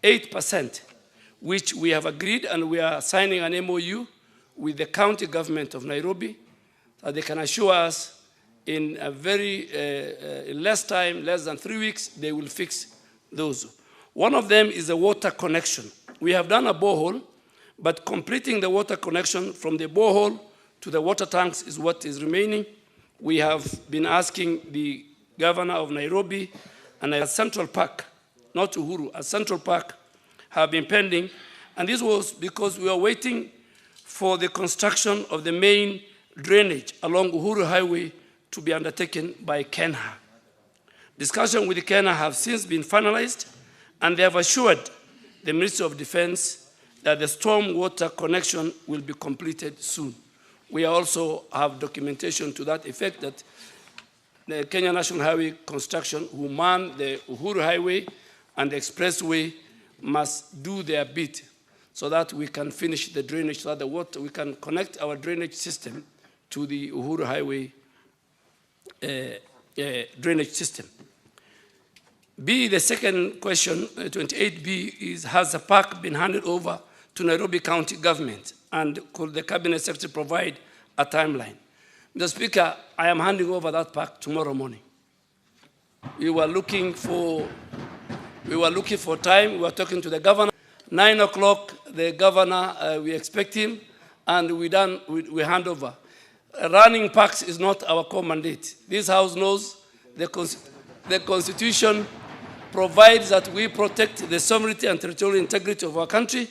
8%, which we have agreed, and we are signing an MOU with the county government of Nairobi, that they can assure us in a very less time, less than 3 weeks, they will fix those. One of them is a water connection. We have done a borehole, but completing the water connection from the borehole to the water tanks is what is remaining. We have been asking the governor of Nairobi, and a Central Park, not Uhuru, a Central Park have been pending, and this was because we are waiting for the construction of the main drainage along Uhuru Highway to be undertaken by KENHA. Discussion with the KENHA have since been finalized, and they have assured the Ministry of Defense that the storm water connection will be completed soon. We also have documentation to that effect that the Kenya National Highway Construction, who man the Uhuru Highway and the expressway, must do their bit so that we can finish the drainage, so that the water, we can connect our drainage system to the Uhuru Highway drainage system. B, the second question, 28B, is has the park been handed over to Nairobi County government, and could the Cabinet Secretary provide a timeline? Mr. Speaker, I am handing over that park tomorrow morning. We were looking for time. We were talking to the governor. 9 o'clock, the governor, we expect him, and we hand over. Running parks is not our core mandate. This House knows the Constitution provides that we protect the sovereignty and territorial integrity of our country.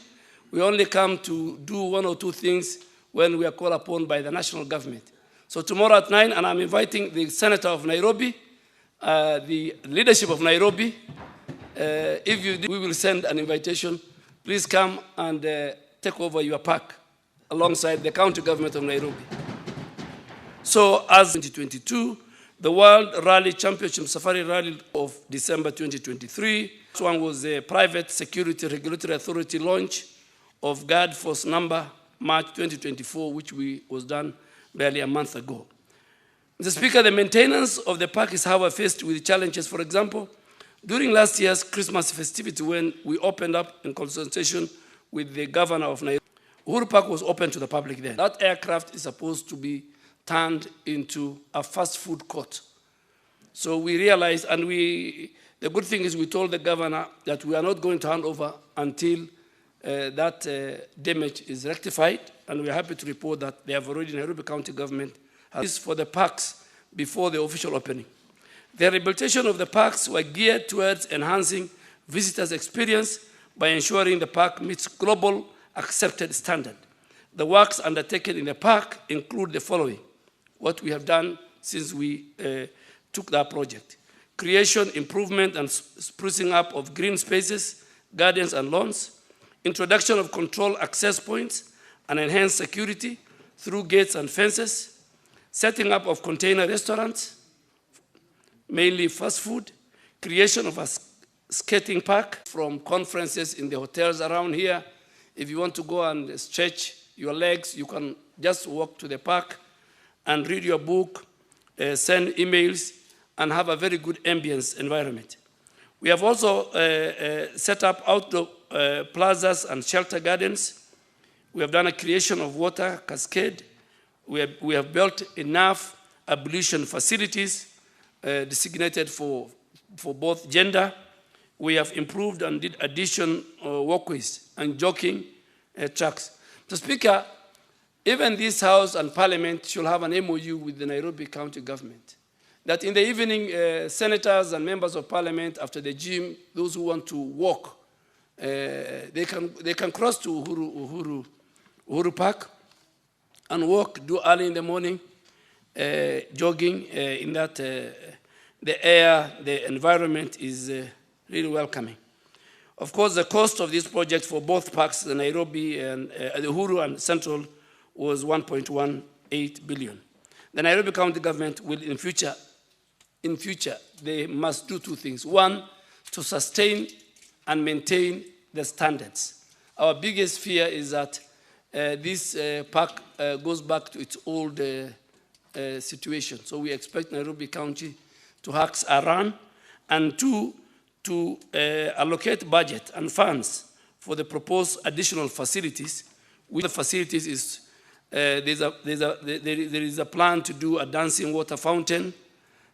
We only come to do one or two things when we are called upon by the national government. So tomorrow at 9, and I'm inviting the Senator of Nairobi, the leadership of Nairobi. If you do, we will send an invitation. Please come and take over your park alongside the county government of Nairobi. So as 2022, the World Rally Championship Safari Rally of December 2023. This one was a private security regulatory authority launch of Guard Force number March 2024, which was done barely a month ago. Mr. Speaker, the maintenance of the park is, however, faced with challenges. For example, during last year's Christmas festivity, when we opened up in consultation with the governor of Nairobi, Uhuru Park was open to the public then. That aircraft is supposed to be turned into a fast food court. So we realized, and the good thing is we told the governor that we are not going to hand over until that damage is rectified, and we are happy to report that they have already, Nairobi County government, has for the parks before the official opening. The rehabilitation of the parks were geared towards enhancing visitors' experience by ensuring the park meets global accepted standard. The works undertaken in the park include the following: what we have done since we took that project: creation, improvement, and sprucing up of green spaces, gardens, and lawns; introduction of control access points and enhanced security through gates and fences; setting up of container restaurants, mainly fast food; creation of a skating park from conferences in the hotels around here. If you want to go and stretch your legs, you can just walk to the park and read your book, send emails, and have a very good ambience environment. We have also set up outdoor plazas and shelter gardens. We have done a creation of water cascade. We have built enough ablution facilities designated for both gender. We have improved and did addition walkways and jogging tracks. Mr. Speaker, even this House and Parliament should have an MOU with the Nairobi County government, that in the evening, senators and members of Parliament, after the gym, those who want to walk, they can cross to Uhuru Park and walk, do early in the morning, jogging in that the air, the environment is really welcoming. Of course, the cost of this project for both parks, the Nairobi and the Uhuru and Central, was 1.18 billion. The Nairobi County government will in future, they must do two things. One, to sustain and maintain the standards. Our biggest fear is that this park goes back to its old situation. So we expect Nairobi County to act a run, and two, to allocate budget and funds for the proposed additional facilities. With the facilities is there is a plan to do a dancing water fountain.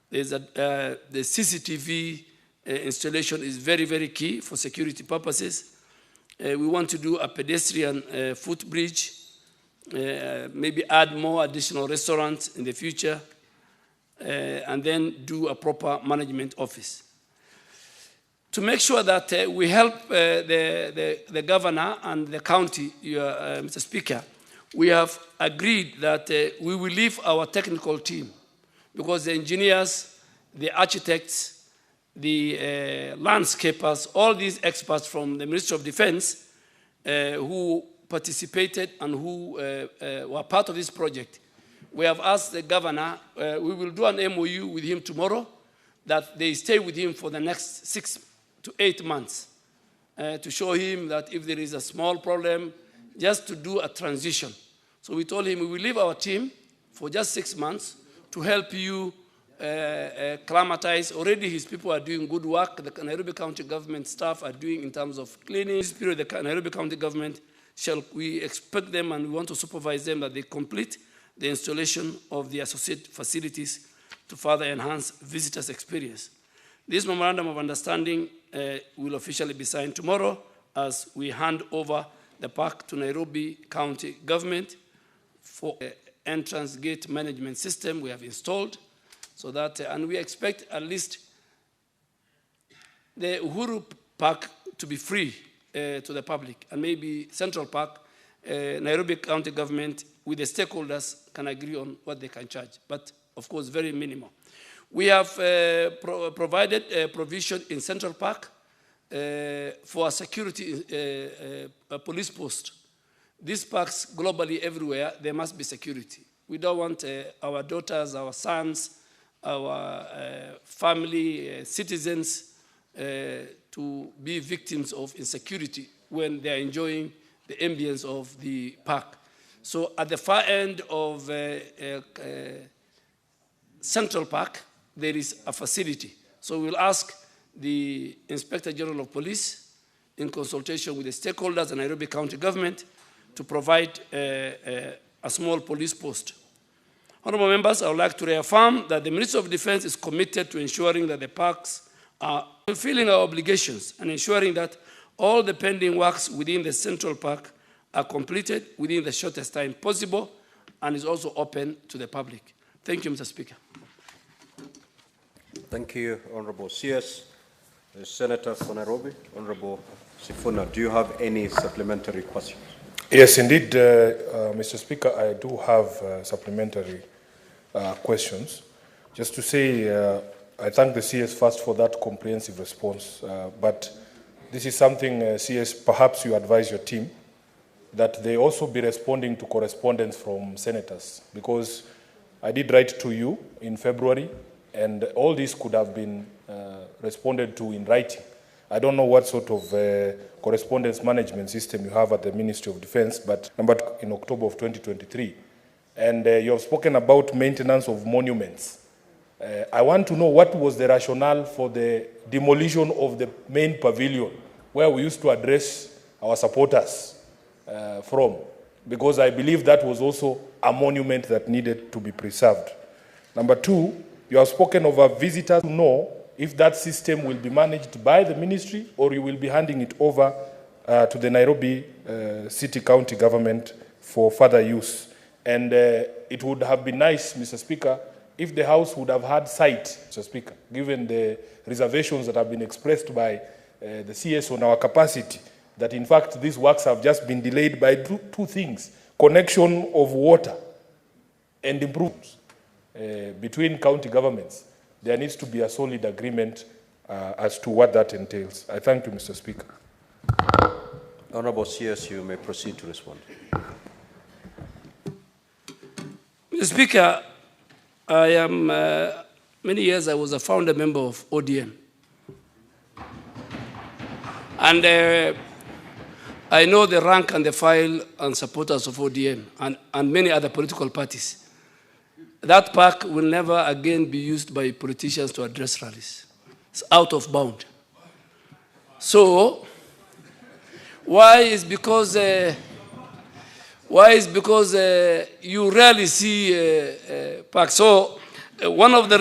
The CCTV installation is very, very key for security purposes. We want to do a pedestrian footbridge, maybe add more additional restaurants in the future, and then do a proper management office. To make sure that we help the governor and the county, Mr. Speaker, we have agreed that we will leave our technical team, because the engineers, the architects, the landscapers, all these experts from the Ministry of Defense who participated and who were part of this project, we have asked the governor, we will do an MOU with him tomorrow, that they stay with him for the next 6 to 8 months to show him that if there is a small problem, just to do a transition. So we told him we will leave our team for just 6 months to help you climatize. Already his people are doing good work. The Nairobi County government staff are doing in terms of cleaning. This period, the Nairobi County government, we expect them and we want to supervise them that they complete the installation of the associated facilities to further enhance visitors' experience. This memorandum of understanding will officially be signed tomorrow as we hand over the park to Nairobi County government for entrance gate management system we have installed, so that, and we expect at least the Uhuru Park to be free to the public, and maybe Central Park, Nairobi County government with the stakeholders can agree on what they can charge, but of course very minimal. We have provided a provision in Central Park for a security police post. These parks globally everywhere, there must be security. We don't want our daughters, our sons, our family, citizens to be victims of insecurity when they are enjoying the ambience of the park. So at the far end of Central Park, there is a facility. So we'll ask the Inspector General of Police, in consultation with the stakeholders and Nairobi County government, to provide a small police post. Honorable members, I would like to reaffirm that the Ministry of Defense is committed to ensuring that the parks are fulfilling our obligations and ensuring that all the pending works within the Central Park are completed within the shortest time possible and is also open to the public. Thank you, Mr. Speaker. Thank you, Honorable CS. The Senator for Nairobi, Honorable Sifuna, do you have any supplementary questions? Yes, indeed, Mr. Speaker, I do have supplementary questions. Just to say, I thank the CS first for that comprehensive response, but this is something, CS, perhaps you advise your team that they also be responding to correspondence from senators, because I did write to you in February, and all this could have been responded to in writing. I don't know what sort of correspondence management system you have at the Ministry of Defense, but in October of 2023. And you have spoken about maintenance of monuments. I want to know what was the rationale for the demolition of the main pavilion, where we used to address our supporters from, because I believe that was also a monument that needed to be preserved. Number two, you have spoken of a visitor to know if that system will be managed by the ministry or you will be handing it over to the Nairobi City County government for further use. And it would have been nice, Mr. Speaker, if the House would have had sight, Mr. Speaker, given the reservations that have been expressed by the CS on our capacity, that in fact these works have just been delayed by two things: connection of water and improvements between county governments. There needs to be a solid agreement as to what that entails. I thank you, Mr. Speaker. Honorable CS, you may proceed to respond. Mr. Speaker, I am, many years I was a founder member of ODM. And I know the rank and the file and supporters of ODM and many other political parties. That park will never again be used by politicians to address rallies. It's out of bound. So, why is because you rarely see parks. So, one of the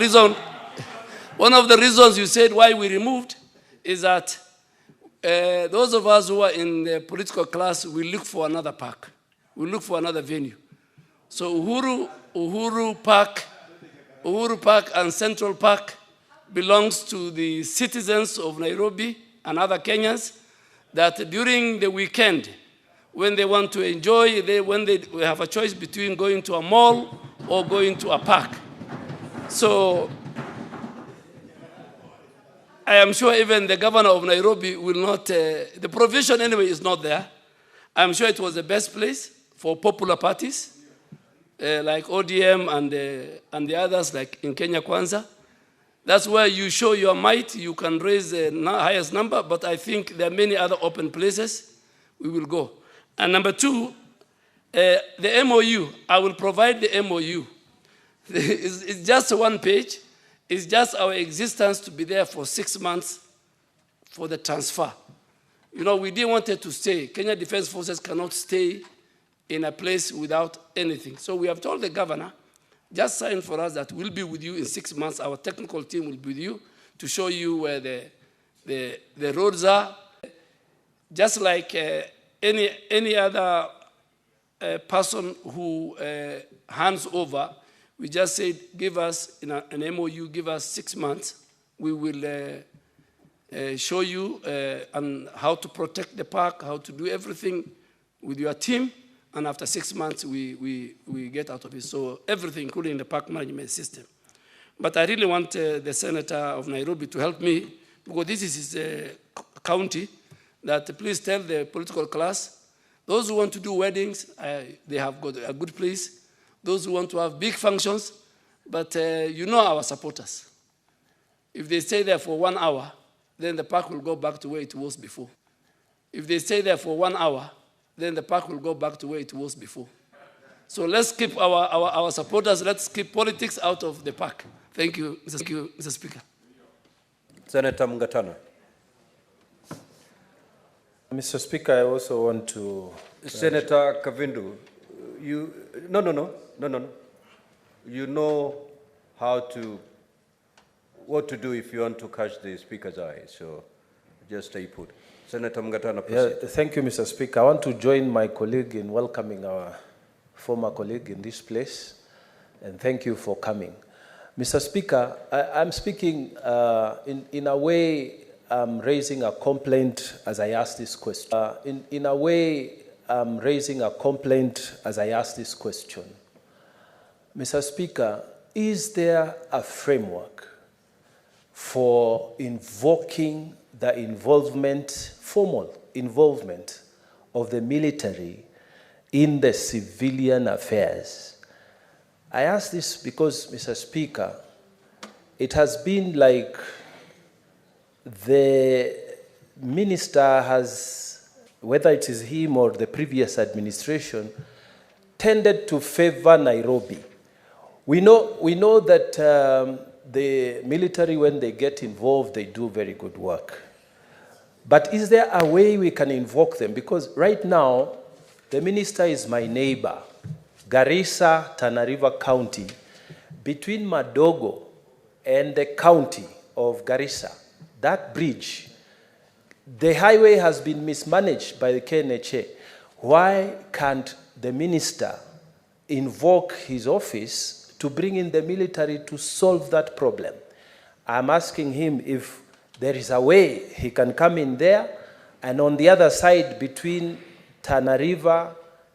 reasons you said why we removed is that those of us who are in the political class, we look for another park. We look for another venue. So Uhuru Park and Central Park belongs to the citizens of Nairobi and other Kenyans, that during the weekend, when they want to enjoy, when they have a choice between going to a mall or going to a park. So I am sure even the governor of Nairobi will not, the provision anyway is not there. I'm sure it was the best place for popular parties like ODM and the others like in Kenya Kwanza. That's where you show your might. You can raise the highest number, but I think there are many other open places we will go. And number two, the MOU, I will provide the MOU. It's just one page. It's just our existence to be there for 6 months for the transfer. You know, we didn't want it to stay. Kenya Defense Forces cannot stay in a place without anything. So we have told the governor, just sign for us that we'll be with you in 6 months. Our technical team will be with you to show you where the roads are. Just like any other person who hands over, we just said, give us an MOU, give us 6 months. We will show you on how to protect the park, how to do everything with your team. And after 6 months, we get out of it. So everything, including the park management system. But I really want the senator of Nairobi to help me, because this is his county, that please tell the political class, those who want to do weddings, they have got a good place. Those who want to have big functions, but you know our supporters. If they stay there for 1 hour, then the park will go back to where it was before. If they stay there for 1 hour, then the park will go back to where it was before. So let's keep our supporters, let's keep politics out of the park. Thank you, Mr. Speaker. Senator Mungatana. Mr. Speaker, I also want to... Senator Kavindu, No. You know what to do if you want to catch the Speaker's eye, so just stay put. Senator Mungatana, proceed. Yeah, thank you, Mr. Speaker. I want to join my colleague in welcoming our former colleague in this place, and thank you for coming. Mr. Speaker, I'm speaking in a way, I'm raising a complaint as I ask this question. In a way, I'm raising a complaint as I ask this question. Mr. Speaker, is there a framework for invoking the formal involvement of the military in the civilian affairs? I ask this because, Mr. Speaker, it has been like the minister has, whether it is him or the previous administration, tended to favor Nairobi. We know that the military, when they get involved, they do very good work. But is there a way we can invoke them? Because right now, the minister is my neighbor, Garissa, Tana River County, between Madogo and the county of Garissa. That bridge, the highway has been mismanaged by the KNHA. Why can't the minister invoke his office to bring in the military to solve that problem? I'm asking him if there is a way he can come in there, and on the other side between Tana River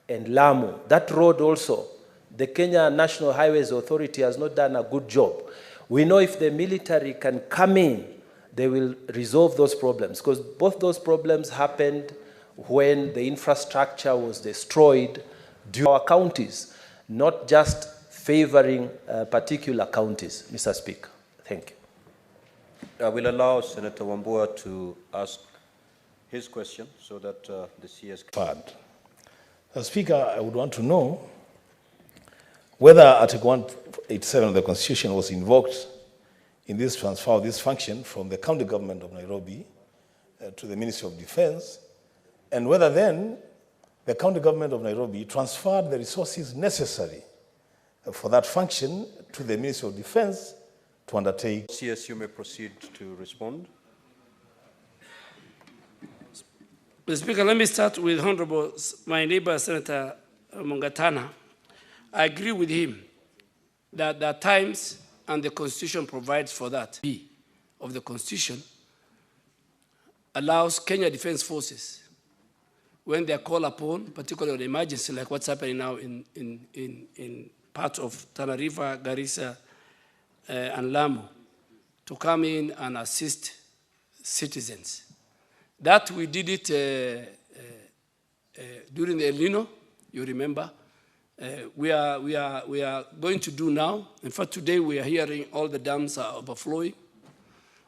and Lamu, that road also, the Kenya National Highways Authority has not done a good job. We know if the military can come in, they will resolve those problems, because both those problems happened when the infrastructure was destroyed due to our counties, not just favoring particular counties, Mr. Speaker. Thank you. I will allow Senator Wambua to ask his question so that the CS can... Speaker, I would want to know whether Article 187 of the Constitution was invoked in this transfer of this function from the county government of Nairobi to the Ministry of Defense, and whether then the county government of Nairobi transferred the resources necessary for that function to the Ministry of Defense to undertake. CS, you may proceed to respond. Mr. Speaker, let me start with Honorable, my neighbor, Senator Mungatana. I agree with him that there are times, and the Constitution provides for that, B of the Constitution allows Kenya Defense Forces, when they are called upon, particularly on emergency, like what's happening now in parts of Tana River, Garissa, and Lamu, to come in and assist citizens. That we did it during the El Nino, you remember. We are going to do now. In fact, today we are hearing all the dams are overflowing,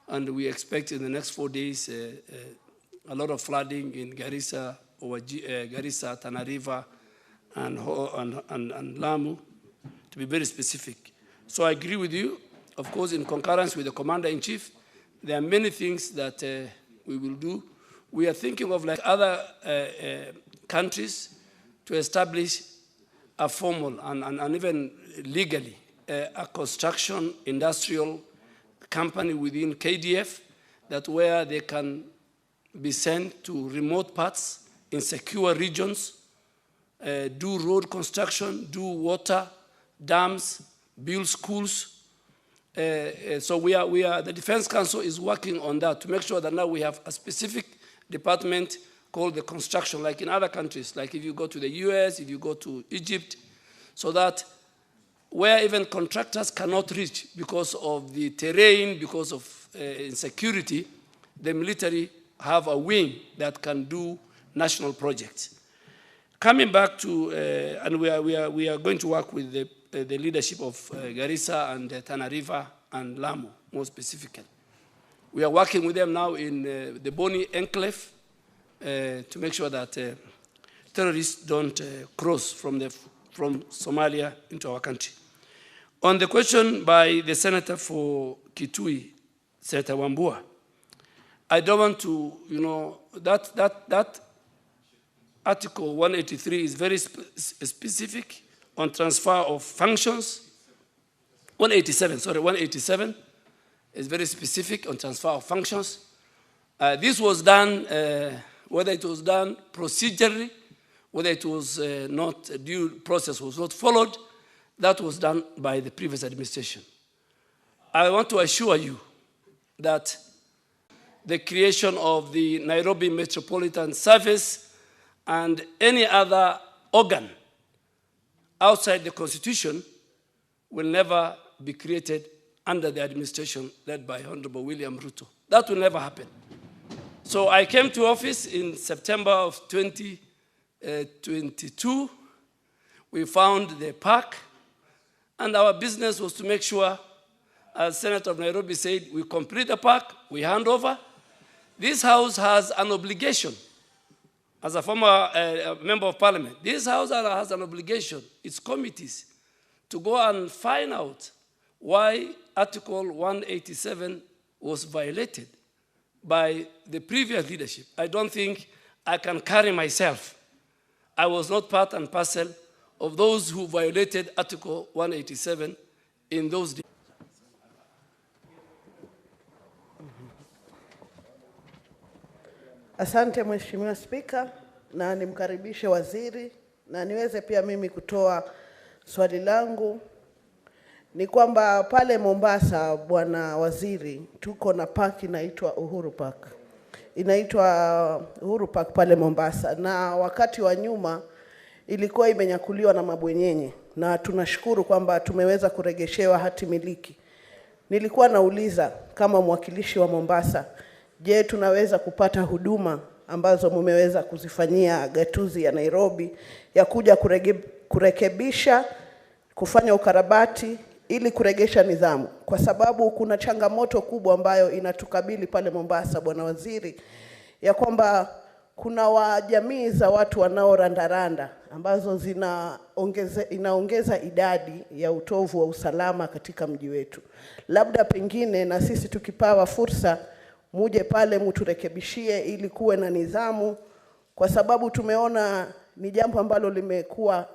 and we expect in the next 4 days a lot of flooding in Garissa, Garissa, Tana River, and Lamu, to be very specific. So I agree with you. Of course, in concurrence with the Commander-in-Chief, there are many things that we will do. We are thinking of, like other countries, to establish a formal and even legally a construction industrial company within KDF, that where they can be sent to remote parts in secure regions, do road construction, do water, dams, build schools. So the Defense Council is working on that to make sure that now we have a specific department called the construction, like in other countries, like if you go to the US, if you go to Egypt, so that where even contractors cannot reach because of the terrain, because of insecurity, the military have a wing that can do national projects. Coming back to, and we are going to work with the leadership of Garissa and Tana River and Lamu, more specifically. We are working with them now in the Boni Enclave to make sure that terrorists don't cross from Somalia into our country. On the question by the senator for Kitui, Senator Wambua, I don't want to, that Article 183 is very specific on transfer of functions. 187 is very specific on transfer of functions. This was done, whether it was done procedurally, whether it was not, due process was not followed, that was done by the previous administration. I want to assure you that the creation of the Nairobi Metropolitan Service and any other organ outside the Constitution will never be created under the administration led by Honorable William Ruto. That will never happen. So I came to office in September of 2022. We found the park, and our business was to make sure, as Senator of Nairobi said, we complete the park, we hand over. This House has an obligation, as a former member of Parliament, this House has an obligation, its committees, to go and find out why Article 187 was violated by the previous leadership. I don't think I can carry myself. I was not part and parcel of those who violated Article 187 in those days. Asante Mheshimiwa Spika, na nimkaribishe waziri na niweze pia mimi kutoa swali langu. Ni kwamba pale Mombasa, bwana waziri, tuko na park inaitwa Uhuru Park. Inaitwa Uhuru Park pale Mombasa, na wakati wa nyuma ilikuwa imenyakuliwa na mabwenyenye, na tunashukuru kwamba tumeweza kuregeshewa hati miliki. Nilikuwa nauliza kama mwakilishi wa Mombasa, je, tunaweza kupata huduma ambazo mumeweza kuzifanyia gatuzi ya Nairobi ya kuja kurekebisha, kufanya ukarabati ili kuregesha nidhamu, kwa sababu kuna changamoto kubwa ambayo inatukabili pale Mombasa, bwana waziri, ya kwamba kuna jamii za watu wanaorandaranda ambazo inaongeza idadi ya utovu wa usalama katika mji wetu. Labda pengine na sisi tukipawa fursa, muje pale mturekebishie ili kuwe na nidhamu, kwa sababu tumeona ni jambo ambalo limekuwa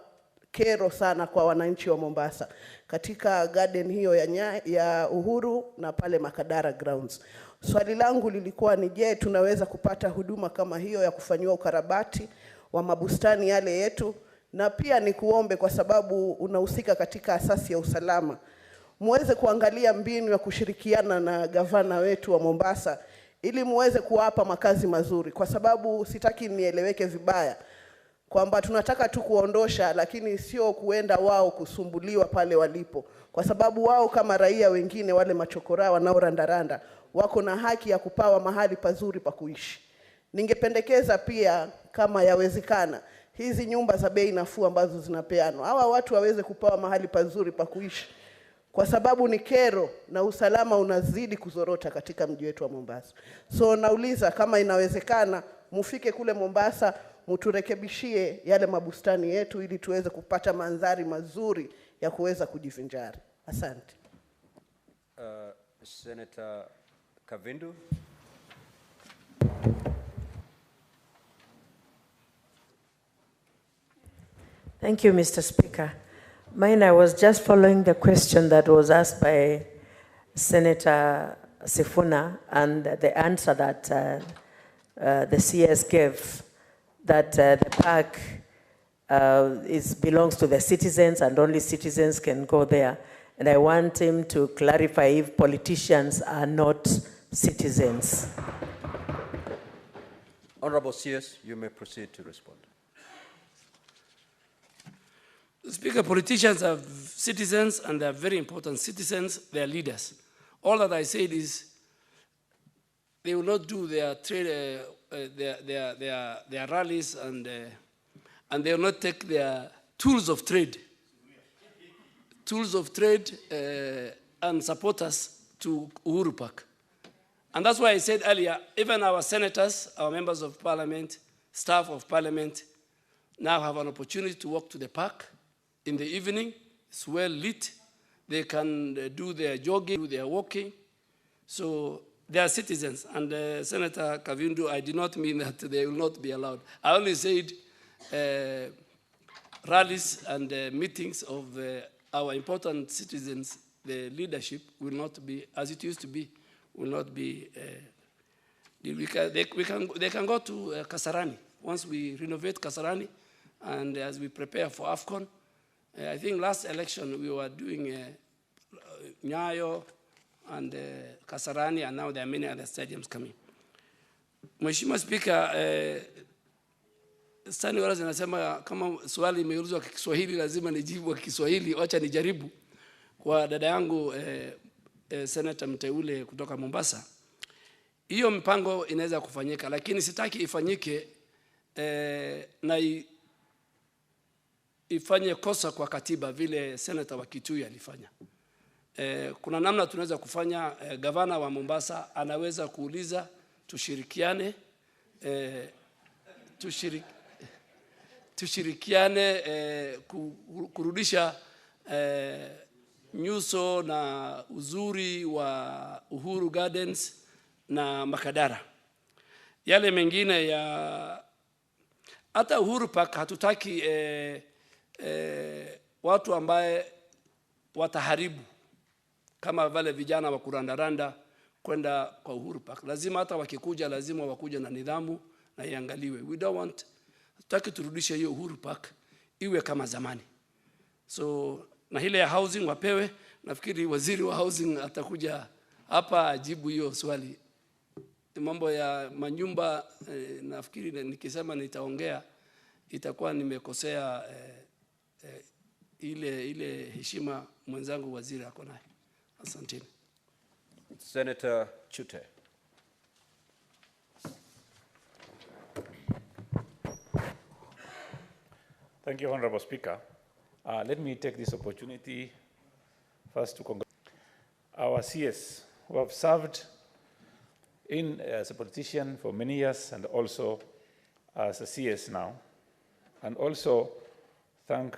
kero sana kwa wananchi wa Mombasa katika garden hiyo ya Uhuru na pale Makadara Grounds. Swali langu lilikuwa ni je, tunaweza kupata huduma kama hiyo ya kufanyiwa ukarabati wa mabustani yale yetu? Na pia ni kuombe, kwa sababu unahusika katika asasi ya usalama, muweze kuangalia mbinu ya kushirikiana na gavana wetu wa Mombasa ili muweze kuwapa makazi mazuri, kwa sababu sitaki nieleweke vibaya kwamba tunataka tu kuondosha, lakini sio kuenda wao kusumbuliwa pale walipo, kwa sababu wao kama raia wengine wale machokora wanaorandaranda wako na haki ya kupawa mahali pazuri pa kuishi. Ningependekeza pia kama yawezekana hizi nyumba za bei nafuu ambazo zinapeanwa, hawa watu waweze kupawa mahali pazuri pa kuishi, kwa sababu ni kero na usalama unazidi kuzorota katika mji wetu wa Mombasa. So nauliza kama inawezekana mufike kule Mombasa mturekebishie yale mabustani yetu ili tuweze kupata mandhari mazuri ya kuweza kujivinjari. Asante. Senator Kavindu. Thank you, Mr. Speaker. I was just following the question that was asked by Senator Sifuna and the answer that the CS gave, that the park belongs to the citizens and only citizens can go there. And I want him to clarify if politicians are not citizens. Honorable CS, you may proceed to respond. Speaker, politicians are citizens and they are very important citizens, they are leaders. All that I said is they will not do their trade, their rallies and they will not take their tools of trade and support us to Uhuru Park. And that's why I said earlier, even our senators, our members of parliament, staff of parliament, now have an opportunity to walk to the park in the evening. It's well lit. They can do their jogging, do their walking. So they are citizens. And Senator Kavindu, I did not mean that they will not be allowed. I only said rallies and meetings of our important citizens, the leadership will not be, as it used to be, will not be, they can go to Kasarani. Once we renovate Kasarani, and as we prepare for AFCON, I think last election we were doing Nyayo and Kasarani, and now there are many other stadiums coming. Mheshimiwa Speaker, Stani wala zinasema kama swali imeulizwa kwa Kiswahili lazima nijibu kwa Kiswahili. Wacha nijaribu kwa dada yangu Senator mteule kutoka Mombasa. Hiyo mpango inaweza kufanyika, lakini sitaki ifanyike na ifanye kosa kwa katiba vile Senator wa Kitui alifanya. Kuna namna tunaweza kufanya. Gavana wa Mombasa anaweza kuuliza tushirikiane, kurudisha nyuso na uzuri wa Uhuru Gardens na Makadara. Yale mengine ya hata Uhuru Park hatutaki watu ambaye wataharibu kama vale vijana wa kurandaranda kwenda kwa Uhuru Park. Lazima hata wakikuja lazima wakuja na nidhamu na iangaliwe. We don't want, tutaki turudishe hiyo Uhuru Park iwe kama zamani. So na ile ya housing wapewe, nafikiri waziri wa housing atakuja hapa ajibu hiyo swali. Mambo ya manyumba nafikiri nikisema nitaongea itakuwa nimekosea ile heshima mwenzangu waziri ako nayo. Asanteni. Senator Chute. Thank you, Honorable Speaker. Let me take this opportunity first to congratulate our CS who have served as a politician for many years and also as a CS now, and also thank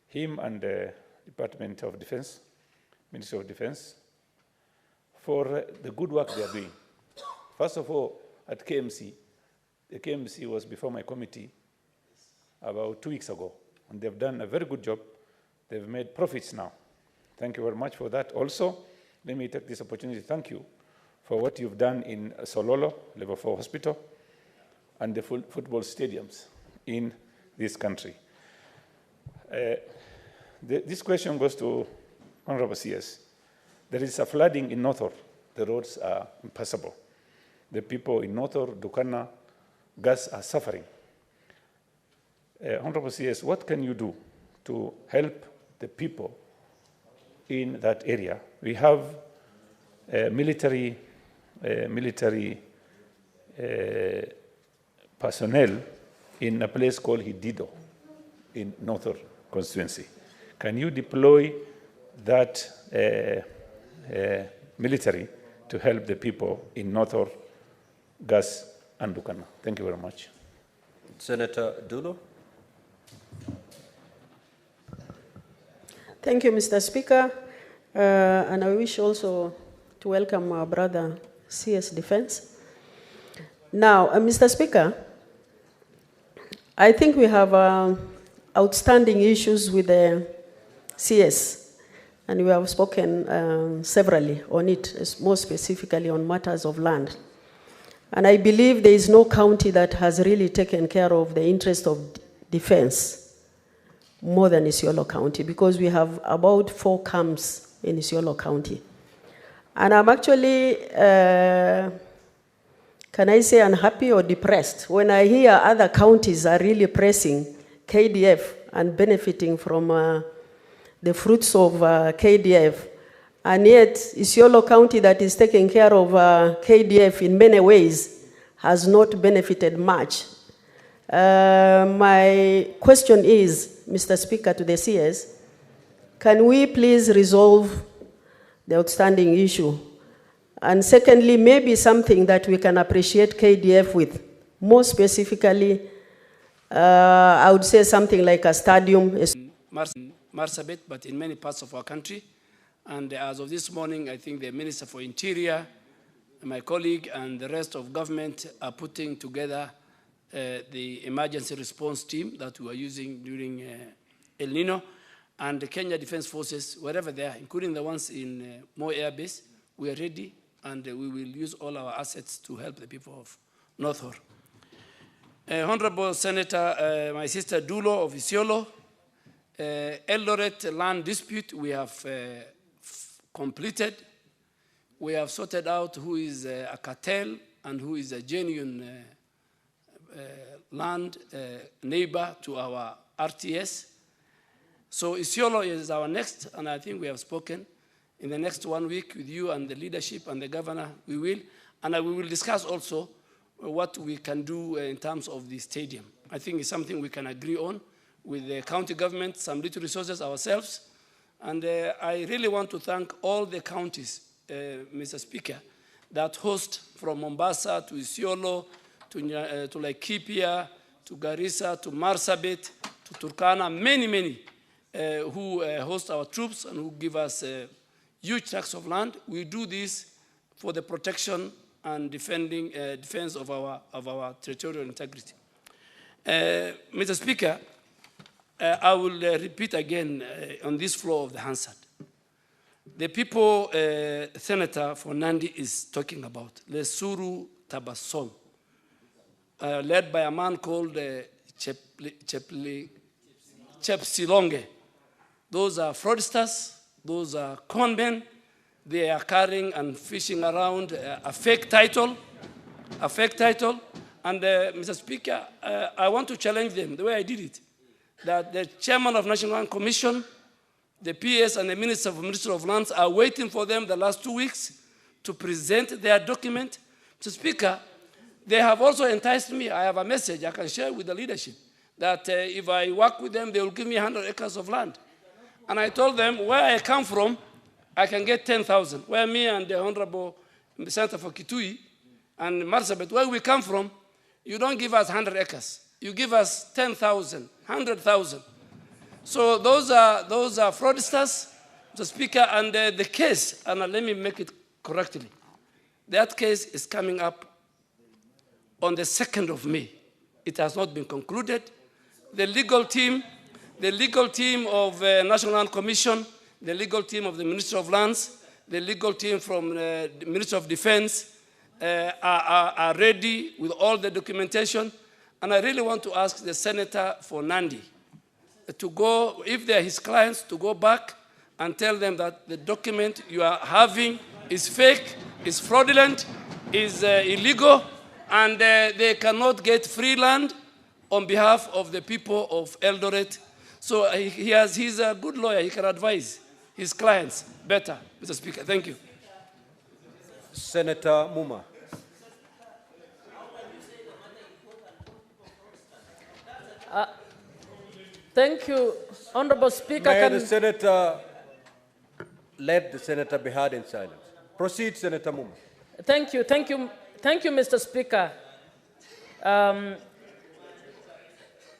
him and the Department of Defense, Ministry of Defense, for the good work they are doing. First of all, at KMC, the KMC was before my committee about 2 weeks ago, and they've done a very good job. They've made profits now. Thank you very much for that. Also, let me take this opportunity to thank you for what you've done in Sololo, Level 4 Hospital, and the football stadiums in this country. This question goes to Honorable CS. There is a flooding in Nothor. The roads are impassable. The people in Nothor, Dukana, Gas are suffering. Honorable CS, what can you do to help the people in that area? We have military personnel in a place called Hidido in Nothor constituency. Can you deploy that military to help the people in Nothor, Gas, and Dukana? Thank you very much. Senator Dulo. Thank you, Mr. Speaker. And I wish also to welcome our brother, CS Defense. Now, Mr. Speaker, I think we have outstanding issues with the CS, and we have spoken severally on it, more specifically on matters of land. And I believe there is no county that has really taken care of the interest of defense more than Isiolo County, because we have about 4 camps in Isiolo County. And I'm actually, can I say unhappy or depressed when I hear other counties are really pressing KDF and benefiting from the fruits of KDF. And yet, Isiolo County that is taking care of KDF in many ways has not benefited much. My question is, Mr. Speaker, to the CS, can we please resolve the outstanding issue? And secondly, maybe something that we can appreciate KDF with. More specifically, I would say something like a stadium. Marsabit, but in many parts of our country. And as of this morning, I think the Minister for Interior, my colleague, and the rest of government are putting together the emergency response team that we are using during El Nino, and the Kenya Defense Forces, wherever they are, including the ones in Moi Air Base, we are ready, and we will use all our assets to help the people of Nothor. Honorable Senator, my sister Dulo of Isiolo, Eldoret land dispute we have completed. We have sorted out who is a cartel and who is a genuine land neighbor to our RTS. So Isiolo is our next, and I think we have spoken. In the next 1 week with you and the leadership and the governor, we will. And we will discuss also what we can do in terms of the stadium. I think it's something we can agree on with the county government, some little resources ourselves. And I really want to thank all the counties, Mr. Speaker, that host from Mombasa to Isiolo, to Laikipia, to Garissa, to Marsabit, to Turkana, many, who host our troops and who give us huge tracts of land. We do this for the protection and defense of our territorial integrity. Mr. Speaker, I will repeat again on this floor of the Hansard. The people Senator for Nandi is talking about, Lesuru Tabasom, led by a man called Chepsilonge. Those are fraudsters, those are conmen. They are carrying and fishing around a fake title. And Mr. Speaker, I want to challenge them the way I did it, that the chairman of National Land Commission, the PS and the Minister of Lands are waiting for them the last 2 weeks to present their document. Mr. Speaker, they have also enticed me. I have a message I can share with the leadership that if I work with them, they will give me 100 acres of land. And I told them where I come from, I can get 10,000. Where me and the Honorable Senator for Kitui and Marsabit, where we come from, you don't give us 100 acres. You give us 10,000, 100,000. So those are fraudsters, Mr. Speaker, and the case, and let me make it correctly. That case is coming up on the 2nd of May. It has not been concluded. The legal team of National Land Commission, the legal team of the Ministry of Lands, the legal team from the Ministry of Defense are ready with all the documentation. And I really want to ask the Senator for Nandi to go, if they're his clients, to go back and tell them that the document you are having is fake, is fraudulent, is illegal, and they cannot get free land on behalf of the people of Eldoret. So he's a good lawyer. He can advise his clients better, Mr. Speaker. Thank you. Senator Muma. Thank you, Honorable Speaker. May the Senator let the Senator be heard in silence. Proceed, Senator Muma. Thank you, Mr. Speaker.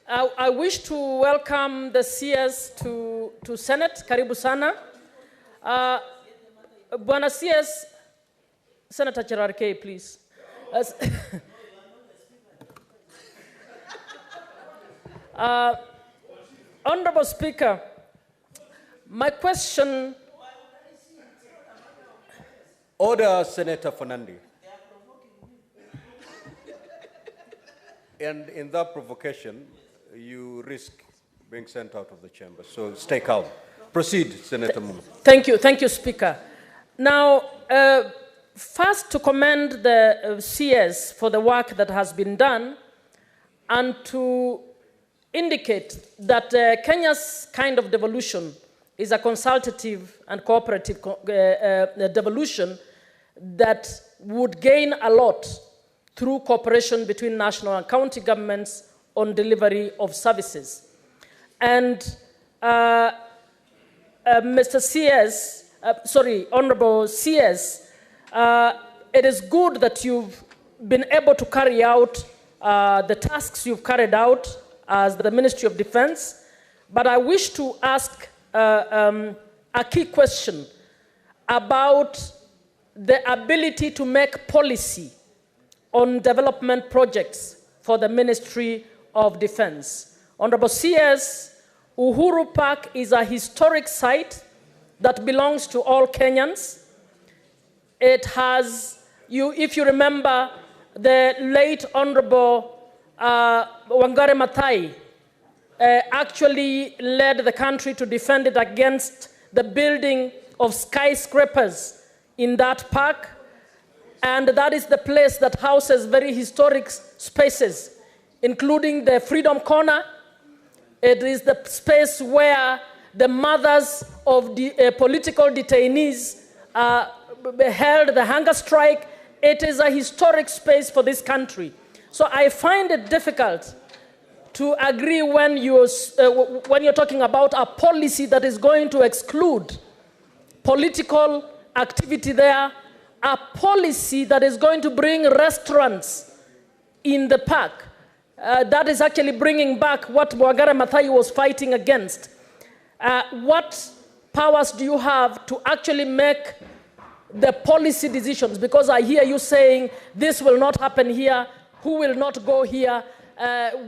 I wish to welcome the CS to Senate. Karibu sana. Bwana CS, Senator Cherargei, please. Honorable Speaker, my question. Order, Senator Fernandi. And in that provocation, you risk being sent out of the chamber. So stay calm. Proceed, Senator Muma. Thank you, Speaker. Now, first to commend the CS for the work that has been done and to indicate that Kenya's kind of devolution is a consultative and cooperative devolution that would gain a lot through cooperation between national and county governments on delivery of services. And Honorable CS, it is good that you've been able to carry out the tasks you've carried out as the Ministry of Defense, but I wish to ask a key question about the ability to make policy on development projects for the Ministry of Defense. Honorable CS, Uhuru Park is a historic site that belongs to all Kenyans. It has, if you remember, the late Honorable Wangari Maathai actually led the country to defend it against the building of skyscrapers in that park. And that is the place that houses very historic spaces, including the Freedom Corner. It is the space where the mothers of the political detainees held the hunger strike. It is a historic space for this country. So I find it difficult to agree when you're talking about a policy that is going to exclude political activity there, a policy that is going to bring restaurants in the park. That is actually bringing back what Wangari Maathai was fighting against. What powers do you have to actually make the policy decisions? Because I hear you saying this will not happen here, who will not go here.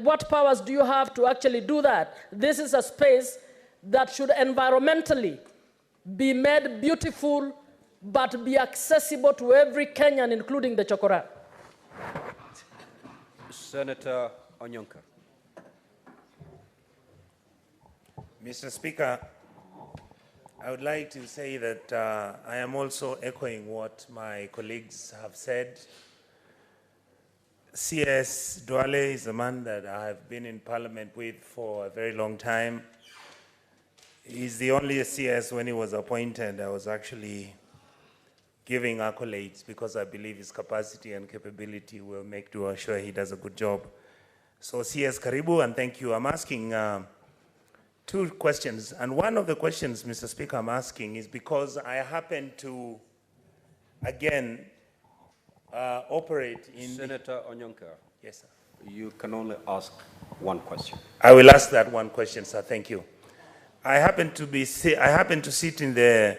What powers do you have to actually do that? This is a space that should environmentally be made beautiful, but be accessible to every Kenyan, including the Chokora. Senator Onyonka. Mr. Speaker, I would like to say that I am also echoing what my colleagues have said. CS Duale is a man that I have been in Parliament with for a very long time. He's the only CS when he was appointed I was actually giving accolades because I believe his capacity and capability will make to assure he does a good job. So CS Karibu, and thank you. I'm asking two questions, and one of the questions, Mr. Speaker, I'm asking is because I happen to, again, operate in... Senator Onyonka. Yes, sir. You can only ask one question. I will ask that one question, sir. Thank you. I happen to sit in the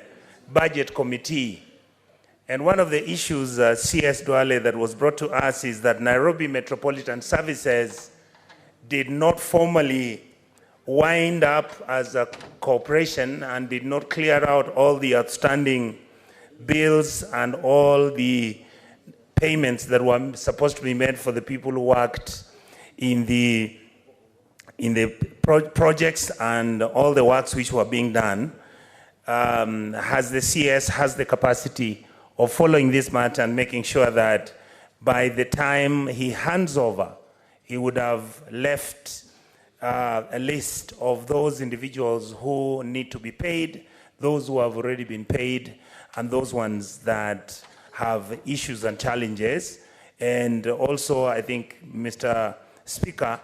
budget committee, And one of the issues, CS Duale, that was brought to us is that Nairobi Metropolitan Services did not formally wind up as a corporation and did not clear out all the outstanding bills and all the payments that were supposed to be made for the people who worked in the projects and all the works which were being done. Has the CS has the capacity of following this matter and making sure that by the time he hands over, he would have left a list of those individuals who need to be paid, those who have already been paid, and those ones that have issues and challenges. And also, I think, Mr. Speaker,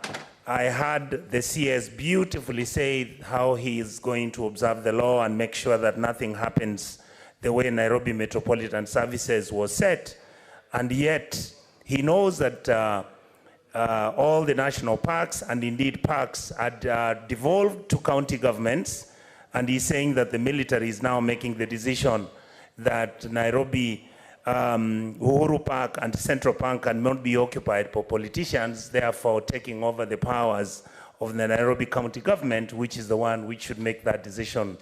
I heard the CS beautifully say how he is going to observe the law and make sure that nothing happens the way Nairobi Metropolitan Services was set. And yet, he knows that all the national parks and indeed parks had devolved to county governments, and he's saying that the military is now making the decision that Nairobi, Uhuru Park and Central Park cannot be occupied by politicians, therefore taking over the powers of the Nairobi County government, which is the one which should make that decision,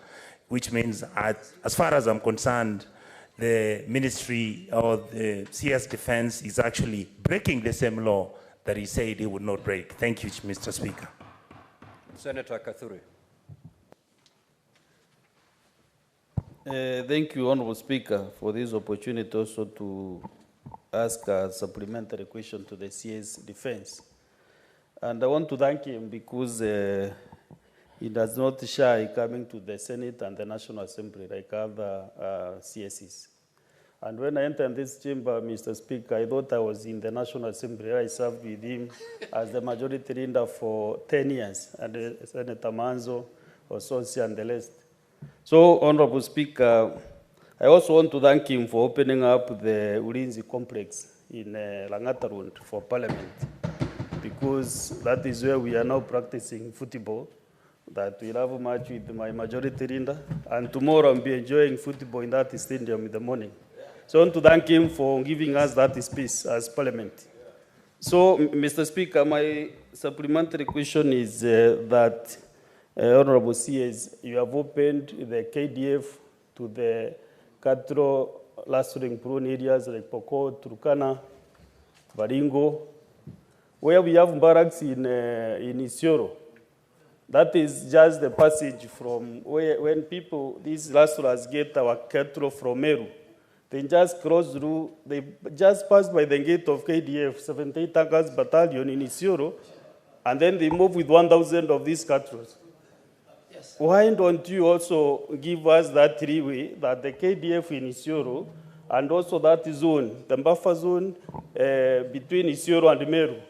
which means, as far as I'm concerned, the ministry or the CS Defense is actually breaking the same law that he said he would not break. Thank you, Mr. Speaker. Senator Kathuri. Thank you, Honorable Speaker, for this opportunity also to ask a supplementary question to the CS Defense. And I want to thank him because he does not shy coming to the Senate and the National Assembly like other CSs. And when I entered this chamber, Mr. Speaker, I thought I was in the National Assembly. I served with him as the majority leader for 10 years, and Senator Manzo, Ososi, and the rest. So, Honorable Speaker, I also want to thank him for opening up the Ulinzi complex in Langata Road for Parliament, because that is where we are now practicing football, that we'll have a match with my majority leader, and tomorrow I'll be enjoying football in that stadium in the morning. So I want to thank him for giving us that space as Parliament. So, Mr. Speaker, my supplementary question is that Honorable CS, you have opened the KDF to the cattle lastering prone areas like Pokot, Turkana, Baringo, where we have barracks in Isiolo. That is just the passage from where, when people, these lastarers get our cattle from Meru, they just cross through, they just pass by the gate of KDF, 78 Tankers Battalion in Isiolo, and then they move with 1,000 of these cattle. Yes. Why don't you also give us that three-way, that the KDF in Isiolo, and also that zone, the buffer zone between Isiolo and Meru,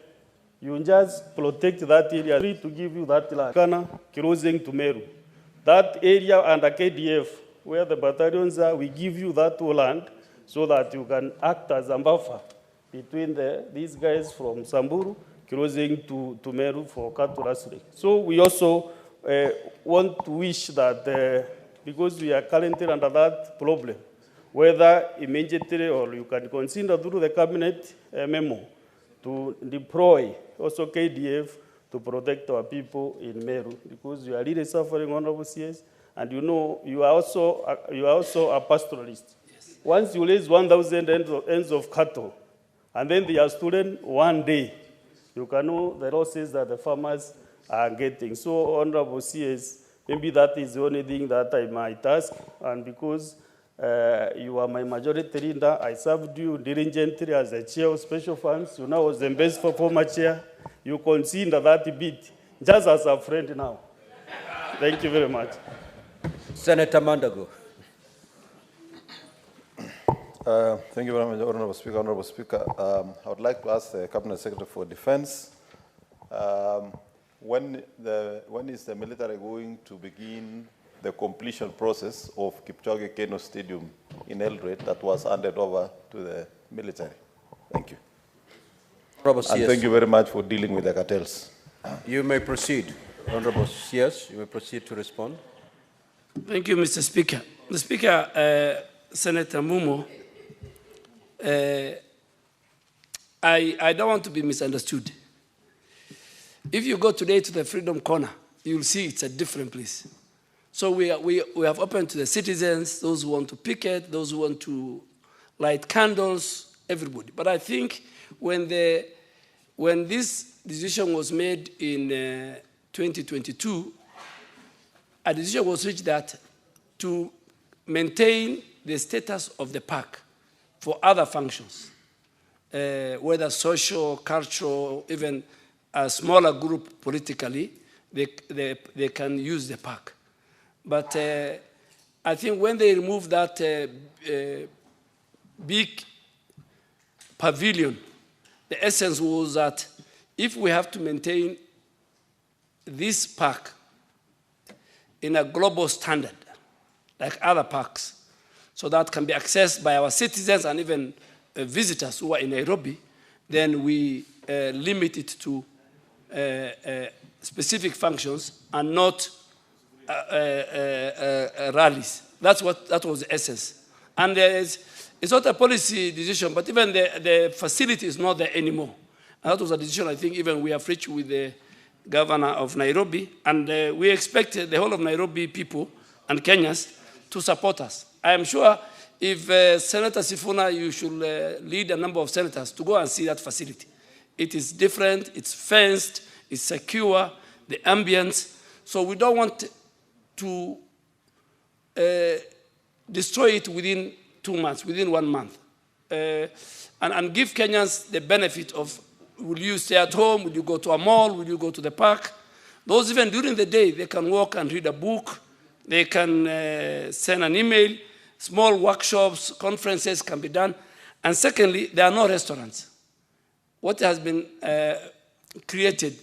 you just protect that area, to give you that land, Kana, closing to Meru. That area under KDF, where the battalions are, we give you that land so that you can act as a buffer between these guys from Samburu closing to Meru for cattle rustling. So we also want to wish that, because we are currently under that problem, whether immediately or you can consider through the cabinet memo to deploy also KDF to protect our people in Meru, because we are really suffering, Honorable CS. And you know, you are also a pastoralist. Yes. Once you raise 1,000 ends of cattle, and then they are stolen one day, you can know the losses that the farmers are getting. So, Honorable CS, maybe that is the only thing that I might ask. And because you are my majority leader, I served you diligently as the chair of special funds. You now was the best former chair. You consider that bit just as a friend now. Thank you very much. Senator Mandago. Thank you very much, Honorable Speaker. Honorable Speaker, I would like to ask the Cabinet Secretary for Defense, when is the military going to begin the completion process of Kipchoge Keino Stadium in Eldoret that was handed over to the military? Thank you. Honorable and CS. thank you very much for dealing with the cartels. You may proceed. Honorable CS, you may proceed to respond. Thank you, Mr. Speaker. The Speaker, Senator Mumo, I don't want to be misunderstood. If you go today to the Freedom Corner, you'll see it's a different place. So we have opened to the citizens, those who want to picket, those who want to light candles, everybody. But I think when this decision was made in 2022, a decision was reached that to maintain the status of the park for other functions, whether social, cultural, even a smaller group politically, they can use the park. But I think when they removed that big pavilion, the essence was that if we have to maintain this park in a global standard, like other parks, so that can be accessed by our citizens and even visitors who are in Nairobi, then we limit it to specific functions and not rallies. That was the essence. And it's not a policy decision, but even the facility is not there anymore. And that was a decision I think even we have reached with the governor of Nairobi, and we expect the whole of Nairobi people and Kenyans to support us. I am sure if Senator Sifuna, you should lead a number of senators to go and see that facility. It is different, it's fenced, it's secure, the ambience. So we don't want to destroy it within 2 months, within 1 month. And give Kenyans the benefit of, will you stay at home, will you go to a mall, will you go to the park? Those even during the day, they can walk and read a book, they can send an email, small workshops, conferences can be done. And secondly, there are no restaurants. What has been created,